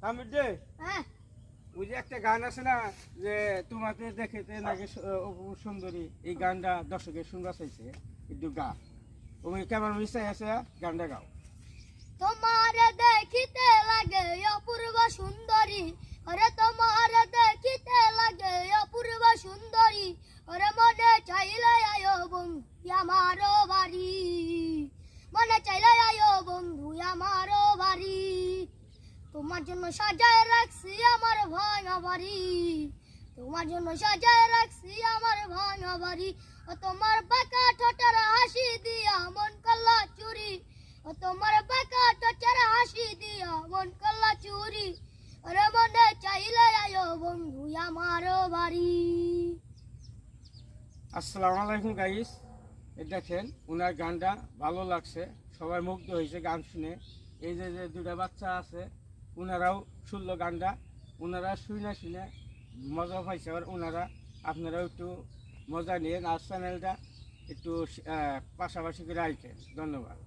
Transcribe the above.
আমি দে হ্যাঁ ওই যে একটা গান আছে না যে তোমাকে দেখেতে নাকি অপূর্ব সুন্দরী, এই গানটা দর্শকের শুনবা চাইছে, একটু গা। তুমি কেমন মিশাই আছে, গানটা গাও। তোমার দেখিতে লাগে অপূর্ব সুন্দরী, ওরে তোমার দেখিতে লাগে অপূর্ব সুন্দরী, ওরে মনে চাইলে আয়ো বন্ধু আমারও বাড়ি, মনে চাইলে আয়ো বন্ধু আমারও বাড়ি, তোমার জন্য সাজায় রাখছি আমার ভাঙা বাড়ি, তোমার জন্য সাজায় রাখছি আমার ভাঙা বাড়ি, ও তোমার বাঁকা ঠোঁটের হাসি দিয়া মন করলা চুরি, ও তোমার বাঁকা ঠোঁটের হাসি দিয়া মন করলা চুরি, ওরে মনে চাইলে আয়ো বন্ধু আমারও বাড়ি। আসসালামু আলাইকুম গাইস, এই দেখেন ওনার গানটা ভালো লাগছে, সবাই মুগ্ধ হয়েছে গান শুনে। এই যে যে দুটা বাচ্চা আছে ওনারাও শুনলো গানটা, ওনারা শুনে শুনে মজা পাইছে। আর ওনারা আপনারাও একটু মজা নিয়ে আর চ্যানেলটা একটু পাশাপাশি করে আইতেন। ধন্যবাদ।